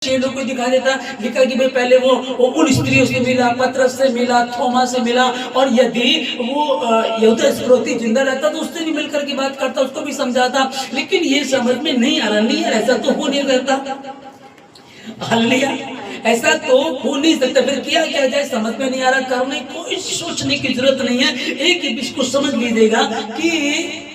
चेलों को दिखा देता, लिखा कि भाई पहले वो उन स्त्रियों से मिला, पतरस से मिला, थोमा से मिला, और यदि वो यहूदा इस्करियोती जिंदा रहता तो उससे भी मिलकर की बात करता, उसको भी समझाता। लेकिन ये समझ में नहीं आ रहा, नहीं यार ऐसा तो हो नहीं सकता, हालेलुया, ऐसा तो हो नहीं सकता। फिर किया क्या जाए, समझ में नहीं आ रहा, करने कोई सोचने की जरूरत नहीं है। एक ही इसको समझ लीजिएगा कि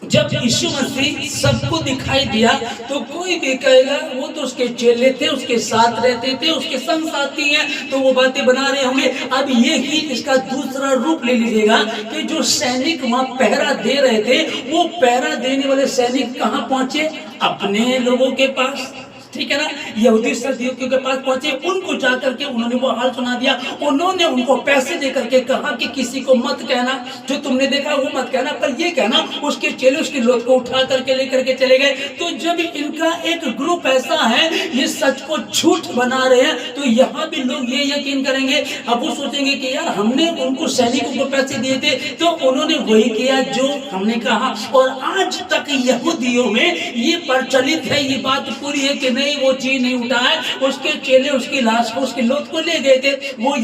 जब यीशु मसीह सबको दिखाई दिया तो कोई भी कहेगा वो तो उसके चेले थे, उसके साथ रहते थे, उसके संग साथी हैं, तो वो बातें बना रहे होंगे। अब ये ही इसका दूसरा रूप ले लीजिएगा कि जो सैनिक वहां पहरा दे रहे थे, वो पहरा देने वाले सैनिक कहां पहुंचे? अपने लोगों के पास, ठीक है ना, यहूदी सदूकियों के पास पहुंचे, उनको जाकर के उन्होंने वो हाल सुना दिया। उन्होंने उनको पैसे देकर के कहा कि किसी को मत कहना, जो तुमने देखा वो मत कहना, पर ये कहना। उसके चेले उसकी लोथ को उठा करके लेकर के चले गए। तो जब इनका एक ग्रुप ऐसा है, ये सच को झूठ बना रहे हैं, तो यहाँ भी लोग ये यकीन करेंगे। अब वो सोचेंगे कि यार हमने उनको सैनिकों को पैसे दिए थे, तो उन्होंने वही किया जो हमने कहा। और आज तक यहूदियों में ये प्रचलित है, ये बात पूरी है कि नहीं वो चीज नहीं उठा है, उसके चेले उसकी लाश को, उसकी लोथ को ले गए थे। वो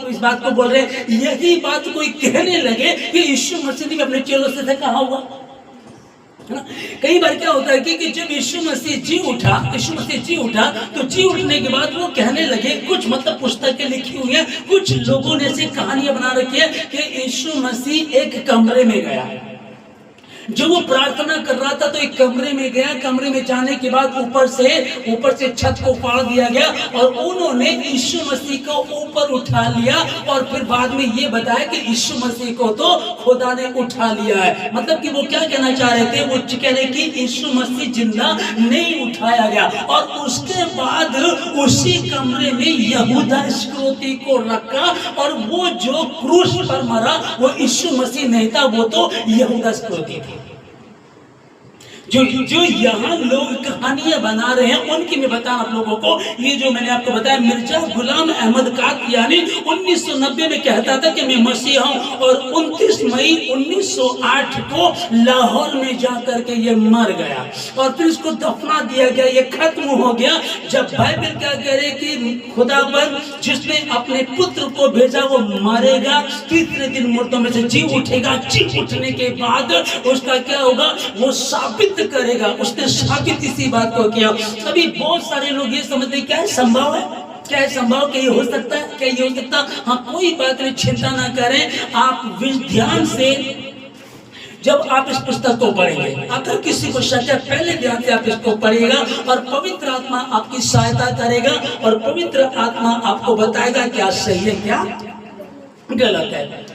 इस बात को बोल रहे हैं। यही बात कोई कहने लगे कि यीशु मसीह ने अपने चेलों से कहा हुआ है ना। कई बार क्या होता है कि जब यीशु मसीह जी उठा तो जी उठने के बाद वो कहने लगे, कुछ मतलब पुस्तकें लिखी हुई है, कुछ लोगों ने ऐसी कहानियां बना रखी है कि यीशु मसीह एक कमरे में गया, जो वो प्रार्थना कर रहा था तो एक कमरे में गया। कमरे में जाने के बाद ऊपर से छत को फाड़ दिया गया और उन्होंने यीशु मसीह को ऊपर उठा लिया। और फिर बाद में ये बताया कि यीशु मसीह को तो खुदा ने उठा लिया है। मतलब कि वो क्या कहना चाह रहे थे? वो कह रहे कि यीशु मसीह जिंदा नहीं उठाया गया। और उसके बाद उसी कमरे में यहूदा इस्करियोती को रखा, और वो जो क्रूस पर मरा वो यीशु मसीह नहीं था, वो तो यहूदा इस्करियोती था। जो यहाँ लोग कहानियां बना रहे हैं, उनकी मैं बताऊं आप लोगों को। ये जो मैंने आपको बताया, मिर्जा गुलाम अहमद कादियानी 1990 में कहता था कि मैं मसीहा हूं, और 29 मई 1908 को लाहौर में जाकर के ये मर गया और फिर इसको दफना दिया गया, ये खत्म हो गया। जब बाइबल क्या कह रहे कि खुदाबंद जिसने अपने पुत्र को भेजा वो मरेगा, तीसरे दिन मुर्दों में से जी उठेगा। जी उठने के बाद उसका क्या होगा? वो साबित करेगा। उसने साबित इसी बात को किया। अभी बहुत सारे लोग ये समझते हैं क्या है संभव है, क्या है संभव, क्या ये हो सकता है, क्या ये हो सकता? हाँ, कोई बात नहीं, चिंता ना करें। आप ध्यान से जब आप इस पुस्तक को पढ़ेंगे, अगर किसी को शक है, पहले ध्यान से आप इसको पढ़िएगा और पवित्र आत्मा आपकी सहायता करेगा और पवित्र आत्मा आपको बताएगा क्या सही है क्या गलत है।